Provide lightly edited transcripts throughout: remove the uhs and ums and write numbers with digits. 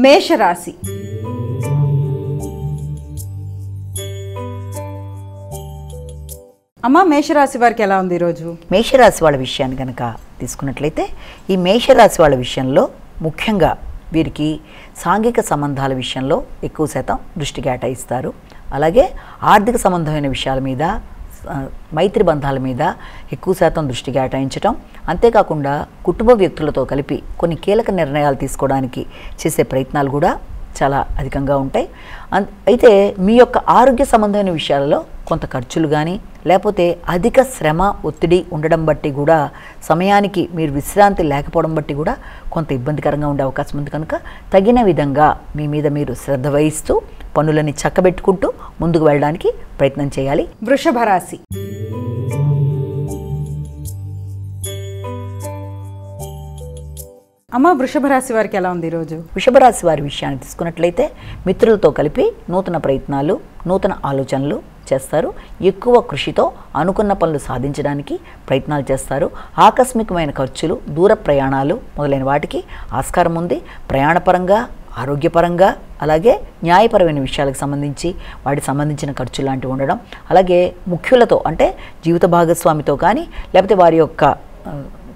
మేషరాశి. అమ్మ, మేషరాశి వారికి ఎలా ఉంది ఈరోజు? మేషరాశి వాళ్ళ విషయాన్ని కనుక తీసుకున్నట్లయితే ఈ మేషరాశి వాళ్ళ విషయంలో ముఖ్యంగా వీరికి సాంఘిక సంబంధాల విషయంలో ఎక్కువ శాతం దృష్టి కేటాయిస్తారు. అలాగే ఆర్థిక సంబంధమైన విషయాల మీద, మైత్రి బంధాల మీద ఎక్కువ శాతం దృష్టి కేటాయించటం, అంతేకాకుండా కుటుంబ వ్యక్తులతో కలిపి కొన్ని కీలక నిర్ణయాలు తీసుకోవడానికి చేసే ప్రయత్నాలు కూడా చాలా అధికంగా ఉంటాయి. అయితే మీ యొక్క ఆరోగ్య సంబంధమైన విషయాలలో కొంత ఖర్చులు కానీ, లేకపోతే అధిక శ్రమ ఒత్తిడి ఉండడం బట్టి కూడా, సమయానికి మీరు విశ్రాంతి లేకపోవడం బట్టి కూడా కొంత ఇబ్బందికరంగా ఉండే అవకాశం ఉంది. కనుక తగిన విధంగా మీ మీద మీరు శ్రద్ధ వహిస్తూ పనులని చక్కబెట్టుకుంటూ ముందుకు వెళ్ళడానికి ప్రయత్నం చేయాలి. వృషభ రాశి. అమ్మ, వృషభ రాశి వారికి ఎలా ఉంది ఈరోజు? వృషభ రాశి వారి విషయాన్ని తీసుకున్నట్లయితే మిత్రులతో కలిపి నూతన ప్రయత్నాలు, నూతన ఆలోచనలు చేస్తారు. ఎక్కువ కృషితో అనుకున్న పనులు సాధించడానికి ప్రయత్నాలు చేస్తారు. ఆకస్మికమైన ఖర్చులు, దూర ప్రయాణాలు మొదలైన వాటికి ఆస్కారం ఉంది. ప్రయాణపరంగా, ఆరోగ్యపరంగా, అలాగే న్యాయపరమైన విషయాలకు సంబంధించి వాటికి సంబంధించిన ఖర్చులు లాంటివి ఉండడం, అలాగే ముఖ్యులతో అంటే జీవిత భాగస్వామితో కానీ, లేకపోతే వారి యొక్క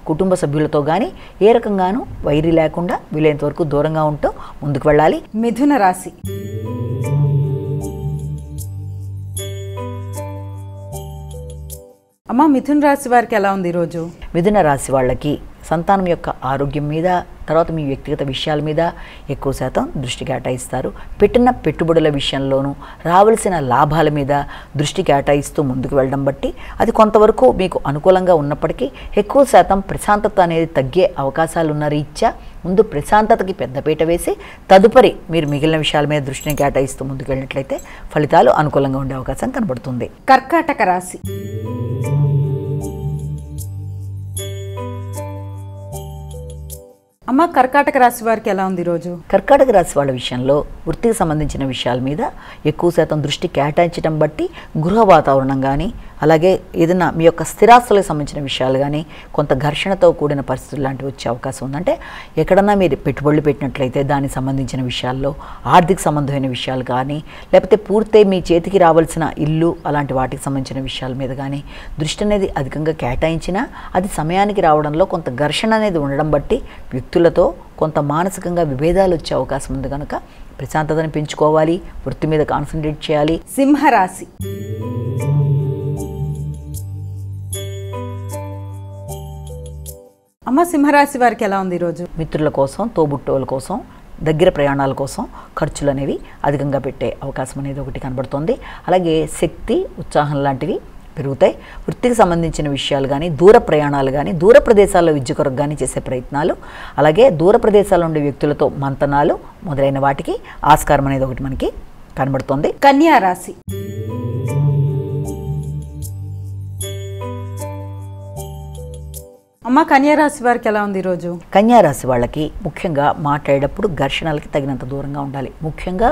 కుటుంబ సభ్యులతో కానీ ఏ రకంగానూ వైరి లేకుండా వీలైనంత వరకు దూరంగా ఉంటూ ముందుకు వెళ్ళాలి. మిథున రాశి. అమ్మ, మిథున రాశి వారికి ఎలా ఉంది ఈరోజు? మిథున రాశి వాళ్ళకి సంతానం యొక్క ఆరోగ్యం మీద, తర్వాత మీ వ్యక్తిగత విషయాల మీద ఎక్కువ శాతం దృష్టి కేటాయిస్తారు. పెట్టిన పెట్టుబడుల విషయంలోనూ రావాల్సిన లాభాల మీద దృష్టి కేటాయిస్తూ ముందుకు వెళ్ళడం బట్టి అది కొంతవరకు మీకు అనుకూలంగా ఉన్నప్పటికీ ఎక్కువ శాతం ప్రశాంతత అనేది తగ్గే అవకాశాలు ఉన్న రీత్యా ముందు ప్రశాంతతకి పెద్దపీట వేసి తదుపరి మీరు మిగిలిన విషయాల మీద దృష్టిని కేటాయిస్తూ ముందుకు వెళ్ళినట్లయితే ఫలితాలు అనుకూలంగా ఉండే అవకాశం కనబడుతుంది. కర్కాటక రాశి. అమ్మ, కర్కాటక రాశి వారికి ఎలా ఉంది ఈరోజు? కర్కాటక రాశి వాళ్ళ విషయంలో వృత్తికి సంబంధించిన విషయాల మీద ఎక్కువ శాతం దృష్టి కేటాయించడం బట్టి గృహ వాతావరణం కానీ, అలాగే ఏదైనా మీ యొక్క స్థిరాస్తులకు సంబంధించిన విషయాలు కానీ కొంత ఘర్షణతో కూడిన పరిస్థితులు లాంటివి వచ్చే అవకాశం ఉందంటే ఎక్కడన్నా మీరు పెట్టుబడులు పెట్టినట్లయితే దానికి సంబంధించిన విషయాల్లో, ఆర్థిక సంబంధమైన విషయాలు కానీ, లేకపోతే పూర్తి మీ చేతికి రావాల్సిన ఇల్లు అలాంటి వాటికి సంబంధించిన విషయాల మీద కానీ దృష్టి అనేది అధికంగా కేటాయించినా అది సమయానికి రావడంలో కొంత ఘర్షణ అనేది ఉండడం బట్టి వ్యక్తులతో కొంత మానసికంగా విభేదాలు వచ్చే అవకాశం ఉంది. కనుక ప్రశాంతతను పెంచుకోవాలి, వృత్తి మీద కాన్సన్ట్రేట్ చేయాలి. సింహరాశి. అమ్మ, సింహరాశి వారికి ఎలా ఉంది ఈరోజు? మిత్రుల కోసం, తోబుట్టువుల కోసం, దగ్గర ప్రయాణాల కోసం ఖర్చులు అనేవి అధికంగా పెట్టే అవకాశం అనేది ఒకటి కనబడుతుంది. అలాగే శక్తి, ఉత్సాహం లాంటివి పెరుగుతాయి. వృత్తికి సంబంధించిన విషయాలు కానీ, దూర ప్రయాణాలు కానీ, దూర ప్రదేశాల్లో విద్య కొరకు కానీ చేసే ప్రయత్నాలు, అలాగే దూర ప్రదేశాల్లో ఉండే వ్యక్తులతో మంతనాలు మొదలైన వాటికి ఆస్కారం అనేది ఒకటి మనకి కనబడుతుంది. కన్యా రాశి. అమ్మ, కన్యా రాశి వారికి ఎలా ఉంది ఈరోజు? కన్యా రాశి వాళ్ళకి ముఖ్యంగా మాట్లాడేటప్పుడు ఘర్షణలకి తగినంత దూరంగా ఉండాలి. ముఖ్యంగా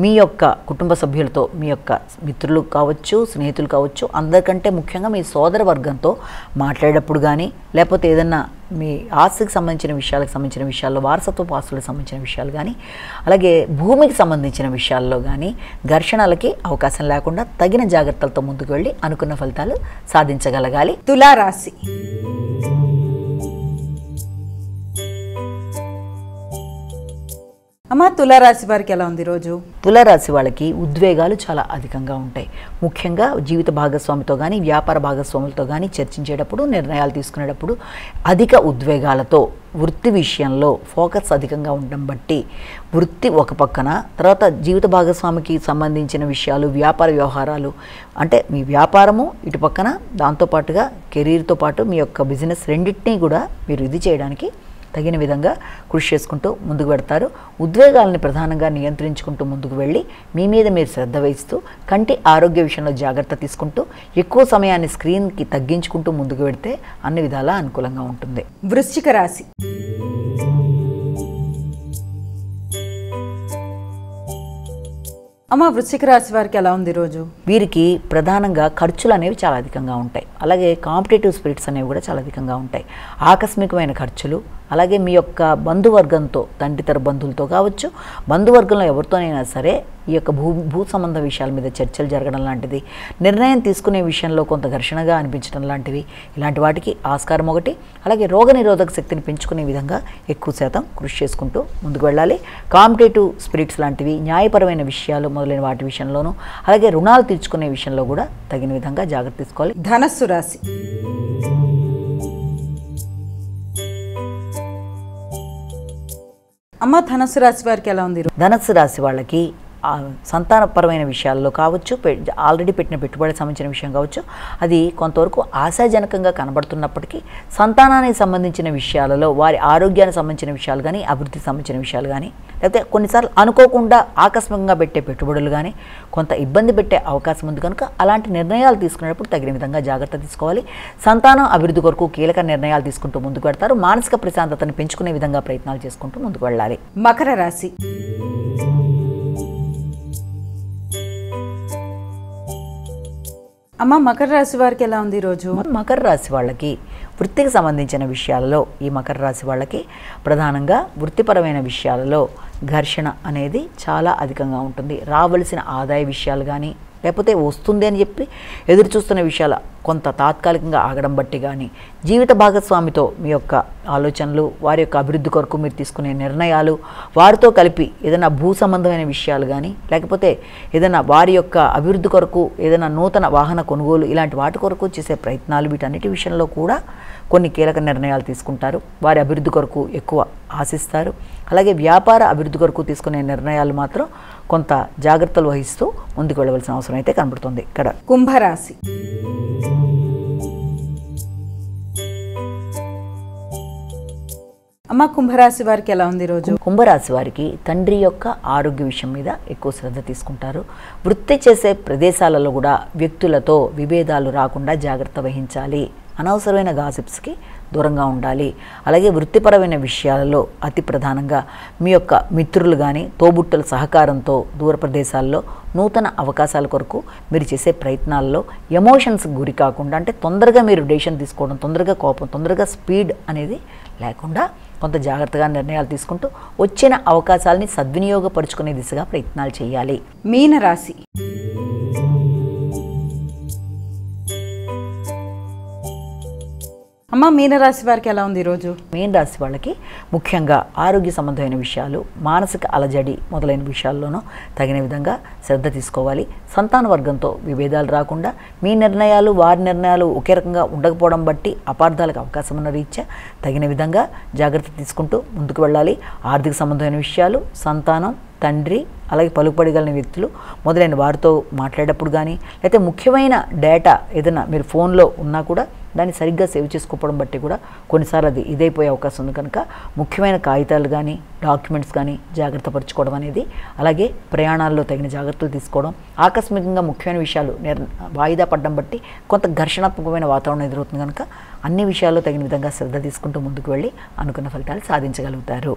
మీ యొక్క కుటుంబ సభ్యులతో, మీ యొక్క మిత్రులు కావచ్చు, స్నేహితులు కావచ్చు, అందరికంటే ముఖ్యంగా మీ సోదర వర్గంతో మాట్లాడేటప్పుడు కానీ, లేకపోతే ఏదన్నా మీ ఆస్తికి సంబంధించిన విషయాల్లో, వారసత్వ ఆస్తులకు సంబంధించిన విషయాలు కానీ, అలాగే భూమికి సంబంధించిన విషయాల్లో కానీ ఘర్షణలకి అవకాశం లేకుండా తగిన జాగ్రత్తలతో ముందుకు వెళ్ళి అనుకున్న ఫలితాలు సాధించగలగాలి. తులారాశి. అమ్మ, తులారాశి వారికి ఎలా ఉంది ఈరోజు? తులారాశి వాళ్ళకి ఉద్వేగాలు చాలా అధికంగా ఉంటాయి. ముఖ్యంగా జీవిత భాగస్వామితో కానీ, వ్యాపార భాగస్వాములతో కానీ చర్చించేటప్పుడు, నిర్ణయాలు తీసుకునేటప్పుడు అధిక ఉద్వేగాలతో వృత్తి విషయంలో ఫోకస్ అధికంగా ఉండడం బట్టి వృత్తి ఒక పక్కన, తర్వాత జీవిత భాగస్వామికి సంబంధించిన విషయాలు, వ్యాపార వ్యవహారాలు అంటే మీ వ్యాపారము ఇటు పక్కన, దాంతోపాటుగా కెరీర్తో పాటు మీ యొక్క బిజినెస్ రెండింటినీ కూడా మీరు ఇది చేయడానికి తగిన విధంగా కృషి చేసుకుంటూ ముందుకు పెడతారు. ఉద్వేగాలను ప్రధానంగా నియంత్రించుకుంటూ ముందుకు వెళ్ళి మీ మీద మీరు శ్రద్ధ వహిస్తూ కంటి ఆరోగ్య విషయంలో జాగ్రత్త తీసుకుంటూ ఎక్కువ సమయాన్ని స్క్రీన్కి తగ్గించుకుంటూ ముందుకు పెడితే అన్ని విధాలా అనుకూలంగా ఉంటుంది. వృశ్చిక రాశి. అమ్మ, వృశ్చిక రాశి వారికి ఎలా ఉంది ఈరోజు? వీరికి ప్రధానంగా ఖర్చులు అనేవి చాలా అధికంగా ఉంటాయి. అలాగే కాంపిటేటివ్ స్పిరిట్స్ అనేవి కూడా చాలా అధికంగా ఉంటాయి. ఆకస్మికమైన ఖర్చులు, అలాగే మీ యొక్క బంధువర్గంతో, తండ్రితర బంధువులతో కావచ్చు, బంధువర్గంలో ఎవరితోనైనా సరే ఈ యొక్క భూ సంబంధ విషయాల మీద చర్చలు జరగడం లాంటిది, నిర్ణయం తీసుకునే విషయంలో కొంత ఘర్షణగా అనిపించడం లాంటివి, ఇలాంటి వాటికి ఆస్కారం ఒకటి. అలాగే రోగనిరోధక శక్తిని పెంచుకునే విధంగా ఎక్కువ శాతం కృషి చేసుకుంటూ ముందుకు వెళ్ళాలి. కాంపిటేటివ్ స్పిరిట్స్ లాంటివి, న్యాయపరమైన విషయాలు మొదలైన వాటి విషయంలోనూ, అలాగే రుణాలు తీర్చుకునే విషయంలో కూడా తగిన విధంగా జాగ్రత్త తీసుకోవాలి. ధనస్సు రాశి. అమ్మ, ధనస్సు రాశి వారికి ఎలా ఉంది? ధనస్సు రాశి వాళ్ళకి సంతానపరమైన విషయాల్లో కావచ్చు, ఆల్రెడీ పెట్టిన పెట్టుబడికి సంబంధించిన విషయం కావచ్చు, అది కొంతవరకు ఆశాజనకంగా కనబడుతున్నప్పటికీ సంతానానికి సంబంధించిన విషయాలలో, వారి ఆరోగ్యానికి సంబంధించిన విషయాలు కానీ, అభివృద్ధికి సంబంధించిన విషయాలు కానీ, లేకపోతే కొన్నిసార్లు అనుకోకుండా ఆకస్మికంగా పెట్టే పెట్టుబడులు కానీ కొంత ఇబ్బంది పెట్టే అవకాశం ఉంది కనుక అలాంటి నిర్ణయాలు తీసుకునేటప్పుడు తగిన విధంగా జాగ్రత్త తీసుకోవాలి. సంతానం అభివృద్ధి కొరకు కీలక నిర్ణయాలు తీసుకుంటూ ముందుకు వెళ్తారు. మానసిక ప్రశాంతతను పెంచుకునే విధంగా ప్రయత్నాలు చేసుకుంటూ ముందుకు వెళ్ళాలి. మకర రాశి. అమ్మ, మకర రాశి వారికి ఎలా ఉంది ఈరోజు? మకర రాశి వాళ్ళకి వృత్తికి సంబంధించిన విషయాలలో, ఈ మకర రాశి వాళ్ళకి ప్రధానంగా వృత్తిపరమైన విషయాలలో ఘర్షణ అనేది చాలా అధికంగా ఉంటుంది. రావలసిన ఆదాయ విషయాలు కానీ, లేకపోతే వస్తుంది అని చెప్పి ఎదురు చూస్తున్న విషయాలు కొంత తాత్కాలికంగా ఆగడం బట్టి కానీ, జీవిత భాగస్వామితో మీ యొక్క ఆలోచనలు, వారి యొక్క అభివృద్ధి కొరకు మీరు తీసుకునే నిర్ణయాలు, వారితో కలిపి ఏదైనా భూ సంబంధమైన విషయాలు కానీ, లేకపోతే ఏదైనా వారి యొక్క అభివృద్ధి కొరకు ఏదైనా నూతన వాహన కొనుగోలు, ఇలాంటి వాటి కొరకు చేసే ప్రయత్నాలు, వీటన్నిటి విషయంలో కూడా కొన్ని కీలక నిర్ణయాలు తీసుకుంటారు. వారి అభివృద్ధి కొరకు ఎక్కువ ఆశిస్తారు. అలాగే వ్యాపార అభివృద్ధి కొరకు తీసుకునే నిర్ణయాలు మాత్రం కొంత జాగ్రత్తలు వహిస్తూ ముందుకు వెళ్ళవలసిన అవసరం అయితే కనబడుతుంది. ఇక్కడ కుంభరాశి. అమ్మ, కుంభరాశి వారికి ఎలా ఉంది ఈరోజు? కుంభరాశి వారికి తండ్రి యొక్క ఆరోగ్య విషయం మీద ఎక్కువ శ్రద్ధ తీసుకుంటారు. వృత్తి చేసే ప్రదేశాలలో కూడా వ్యక్తులతో విభేదాలు రాకుండా జాగ్రత్త వహించాలి. అనవసరమైన గాసిప్స్కి దూరంగా ఉండాలి. అలాగే వృత్తిపరమైన విషయాలలో అతి ప్రధానంగా మీ యొక్క మిత్రులు కానీ, తోబుట్టుల సహకారంతో దూర ప్రదేశాల్లో నూతన అవకాశాల కొరకు మీరు చేసే ప్రయత్నాల్లో ఎమోషన్స్ గురి కాకుండా, అంటే తొందరగా మీరు డెసిషన్ తీసుకోవడం, తొందరగా కోపం, తొందరగా స్పీడ్ అనేది లేకుండా కొంత జాగ్రత్తగా నిర్ణయాలు తీసుకుంటూ వచ్చిన అవకాశాలని సద్వినియోగపరుచుకునే దిశగా ప్రయత్నాలు చేయాలి. మీనరాశి. అమ్మ, మీనరాశి వారికి ఎలా ఉంది ఈరోజు? మీన రాశి వాళ్ళకి ముఖ్యంగా ఆరోగ్య సంబంధమైన విషయాలు, మానసిక అలజడి మొదలైన విషయాల్లోనూ తగిన విధంగా శ్రద్ధ తీసుకోవాలి. సంతాన వర్గంతో విభేదాలు రాకుండా, మీ నిర్ణయాలు వారి నిర్ణయాలు ఒకే రకంగా ఉండకపోవడం బట్టి అపార్థాలకు అవకాశం ఉన్న రీత్యా తగిన విధంగా జాగ్రత్త తీసుకుంటూ ముందుకు వెళ్ళాలి. ఆర్థిక సంబంధమైన విషయాలు, సంతానం, తండ్రి, అలాగే పలుకుబడిగలిగిన వ్యక్తులు మొదలైన వారితో మాట్లాడేటప్పుడు కానీ, లేకపోతే ముఖ్యమైన డేటా ఏదైనా మీరు ఫోన్లో ఉన్నా కూడా దాన్ని సరిగ్గా సేవ్ చేసుకోవడం బట్టి కూడా కొన్నిసార్లు అది ఇదైపోయే అవకాశం ఉంది కనుక ముఖ్యమైన కాగితాలు కానీ, డాక్యుమెంట్స్ కానీ జాగ్రత్త పరచుకోవడం అనేది, అలాగే ప్రయాణాల్లో తగిన జాగ్రత్తలు తీసుకోవడం, ఆకస్మికంగా ముఖ్యమైన విషయాలు వాయిదా పడడం బట్టి కొంత ఘర్షణాత్మకమైన వాతావరణం ఎదురవుతుంది కనుక అన్ని విషయాల్లో తగిన విధంగా శ్రద్ధ తీసుకుంటూ ముందుకు వెళ్ళి అనుకున్న ఫలితాలు సాధించగలుగుతారు.